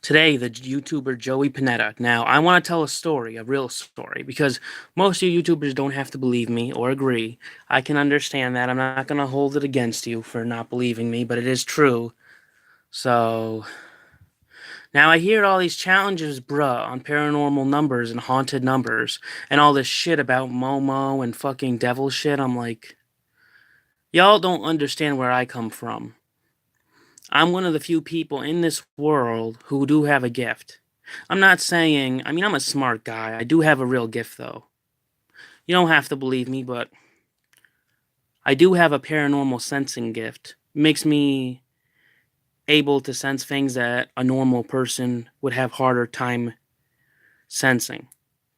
Today, the YouTuber Joey Panetta. Now, I want to tell a story, a real story, because most of you YouTubers don't have to believe me or agree. I can understand that. I'm not going to hold it against you for not believing me, but it is true. So, now I hear all these challenges, bruh, on paranormal numbers and haunted numbers, and all this shit about Momo and fucking devil shit. I'm like, y'all don't understand where I come from. I'm one of the few people in this world who do have a gift. I'm not saying, I'm a smart guy. I do have a real gift, though. You don't have to believe me, but I do have a paranormal sensing gift. It makes me able to sense things that a normal person would have harder time sensing.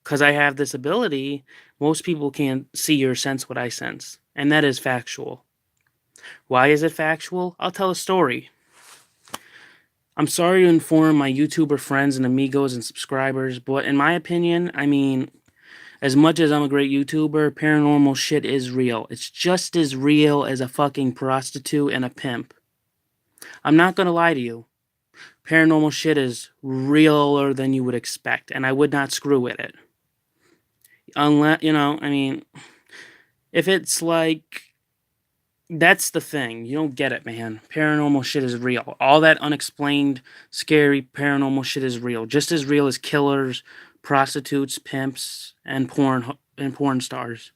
Because I have this ability, most people can't see or sense what I sense. And that is factual. Why is it factual? I'll tell a story. I'm sorry to inform my YouTuber friends and amigos and subscribers, but in my opinion, as much as I'm a great YouTuber, paranormal shit is real. It's just as real as a fucking prostitute and a pimp. I'm not gonna lie to you. Paranormal shit is realer than you would expect, and I would not screw with it. Unless, if it's like, that's the thing. You don't get it, man. Paranormal shit is real. All that unexplained, scary paranormal shit is real. Just as real as killers, prostitutes, pimps, and porn stars.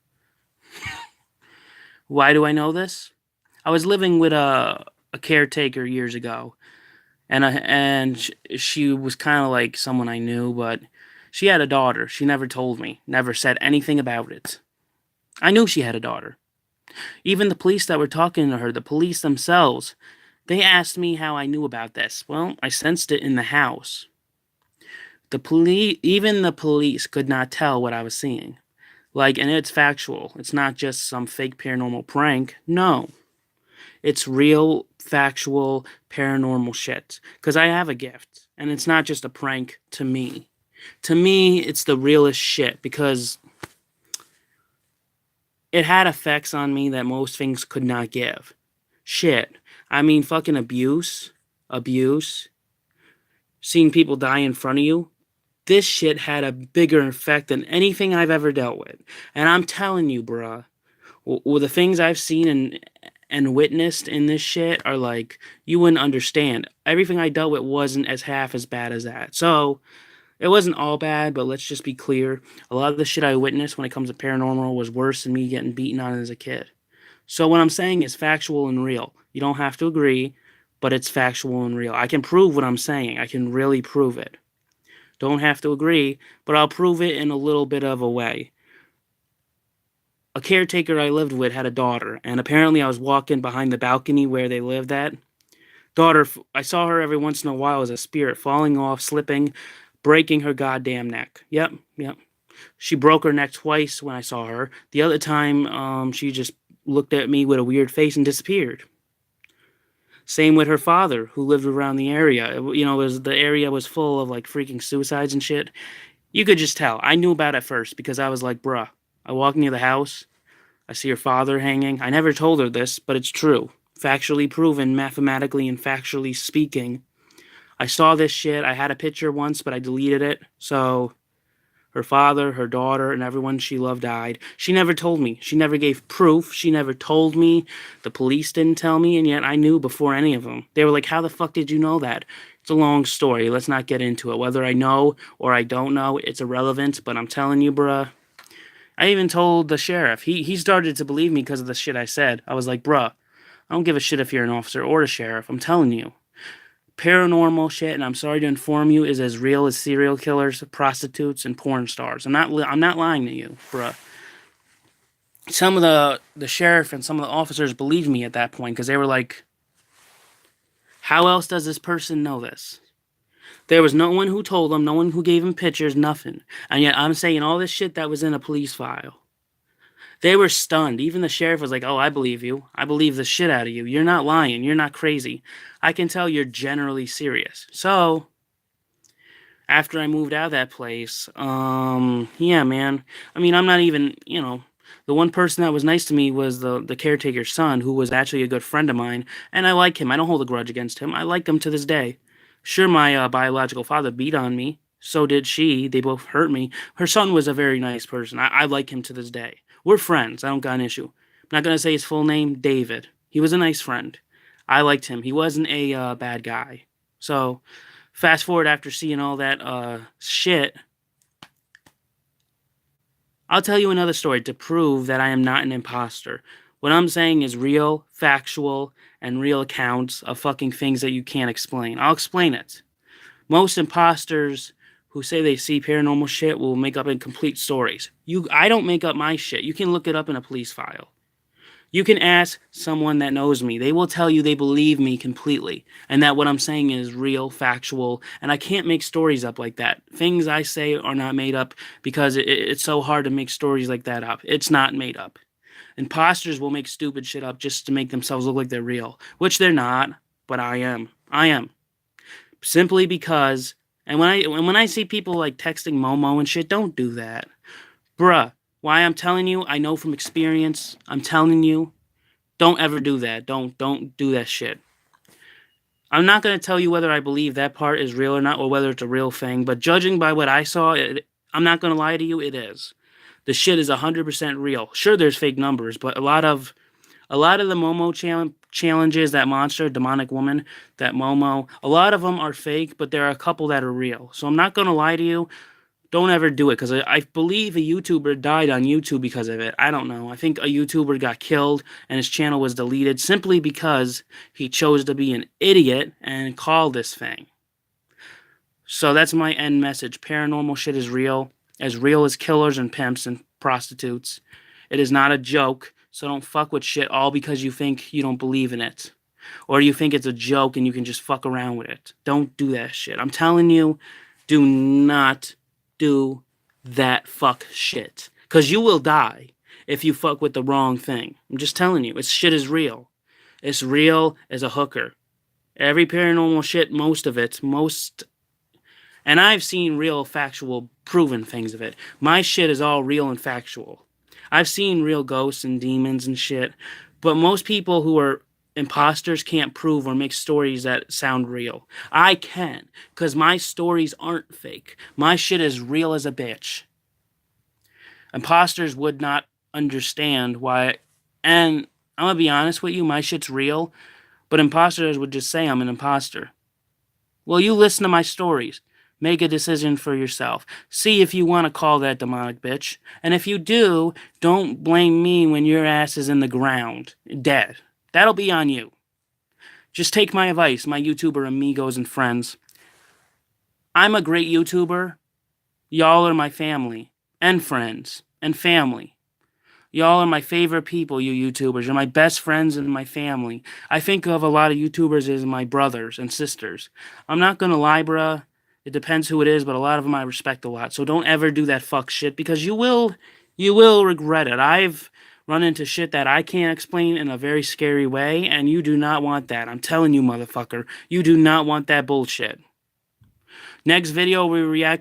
Why do I know this? I was living with a caretaker years ago, and she was kind of like someone I knew, but she had a daughter. She never told me, never said anything about it. I knew she had a daughter. Even the police that were talking to her, the police themselves, they asked me how I knew about this. Well, I sensed it in the house. Even the police could not tell what I was seeing. Like, and it's factual. It's not just some fake paranormal prank. No. It's real, factual, paranormal shit. Because I have a gift. And it's not just a prank to me. To me, it's the realest shit. Because it had effects on me that most things could not give. Shit. Fucking abuse, seeing people die in front of you. This shit had a bigger effect than anything I've ever dealt with. And I'm telling you, bruh, the things I've seen and witnessed in this shit are like, you wouldn't understand. Everything I dealt with wasn't as half as bad as that. So, it wasn't all bad, but let's just be clear. A lot of the shit I witnessed when it comes to paranormal was worse than me getting beaten on as a kid. So what I'm saying is factual and real. You don't have to agree, but it's factual and real. I can prove what I'm saying. I can really prove it. Don't have to agree, but I'll prove it in a little bit of a way. A caretaker I lived with had a daughter, and apparently I was walking behind the balcony where they lived at. Daughter, I saw her every once in a while as a spirit, falling off, slipping, breaking her goddamn neck. Yep. She broke her neck twice when I saw her. The other time, she just looked at me with a weird face and disappeared. Same with her father, who lived around the area. The area was full of like freaking suicides and shit. You could just tell. I knew about it first because I was like, bruh. I walk near the house. I see her father hanging. I never told her this, but it's true. Factually proven, mathematically and factually speaking. I saw this shit. I had a picture once, but I deleted it. So, her father, her daughter, and everyone she loved died. She never told me. She never gave proof. She never told me. The police didn't tell me, and yet I knew before any of them. They were like, how the fuck did you know that? It's a long story. Let's not get into it. Whether I know or I don't know, it's irrelevant, but I'm telling you, bruh. I even told the sheriff. He started to believe me because of the shit I said. I was like, bruh, I don't give a shit if you're an officer or a sheriff. I'm telling you. Paranormal shit, and I'm sorry to inform you, is as real as serial killers, prostitutes, and porn stars. I'm not lying to you, bruh. Some of the sheriff and some of the officers believed me at that point because they were like, how else does this person know this? There was no one who told them, no one who gave him pictures, nothing. And yet I'm saying all this shit that was in a police file. They were stunned. Even the sheriff was like, oh, I believe you. I believe the shit out of you. You're not lying. You're not crazy. I can tell you're generally serious. So, after I moved out of that place, yeah, man. I'm not even, the one person that was nice to me was the caretaker's son, who was actually a good friend of mine, and I like him. I don't hold a grudge against him. I like him to this day. Sure, my biological father beat on me. So did she. They both hurt me. Her son was a very nice person. I like him to this day. We're friends. I don't got an issue. I'm not going to say his full name, David. He was a nice friend. I liked him. He wasn't a bad guy. So, fast forward after seeing all that shit, I'll tell you another story to prove that I am not an imposter. What I'm saying is real, factual, and real accounts of fucking things that you can't explain. I'll explain it. Most imposters who say they see paranormal shit will make up incomplete stories. I don't make up my shit. You can look it up in a police file. You can ask someone that knows me. They will tell you they believe me completely and that what I'm saying is real, factual, and I can't make stories up like that. Things I say are not made up because it's so hard to make stories like that up. It's not made up. Imposters will make stupid shit up just to make themselves look like they're real, which they're not, but I am. I am. Simply because, and when I see people like texting Momo and shit, don't do that. Bruh, why I'm telling you, I know from experience. I'm telling you, don't ever do that. Don't do that shit. I'm not going to tell you whether I believe that part is real or not, or whether it's a real thing, but judging by what I saw, I'm not going to lie to you, it is. The shit is 100% real. Sure, there's fake numbers, but a lot of the Momo challenges, that monster, demonic woman, that Momo, a lot of them are fake, but there are a couple that are real. So I'm not going to lie to you. Don't ever do it, because I believe a YouTuber died on YouTube because of it. I don't know. I think a YouTuber got killed and his channel was deleted simply because he chose to be an idiot and call this thing. So that's my end message. Paranormal shit is real as killers and pimps and prostitutes. It is not a joke, so don't fuck with shit all because you think you don't believe in it. Or you think it's a joke and you can just fuck around with it. Don't do that shit. I'm telling you, do not do that fuck shit. Because you will die if you fuck with the wrong thing. I'm just telling you, this shit is real. It's real as a hooker. Every paranormal shit, most of it, and I've seen real, factual, proven things of it. My shit is all real and factual. I've seen real ghosts and demons and shit, but most people who are imposters can't prove or make stories that sound real. I can, because my stories aren't fake. My shit is real as a bitch. Imposters would not understand why, and I'm gonna be honest with you, my shit's real, but imposters would just say I'm an imposter. Well, you listen to my stories. Make a decision for yourself. See if you want to call that demonic bitch. And if you do, don't blame me when your ass is in the ground, dead. That'll be on you. Just take my advice, my YouTuber amigos and friends. I'm a great YouTuber. Y'all are my family and friends and family. Y'all are my favorite people, you YouTubers. You're my best friends and my family. I think of a lot of YouTubers as my brothers and sisters. I'm not gonna lie, bruh. It depends who it is, but a lot of them I respect a lot. So don't ever do that fuck shit, because you will regret it. I've run into shit that I can't explain in a very scary way, and you do not want that. I'm telling you, motherfucker. You do not want that bullshit. Next video, we react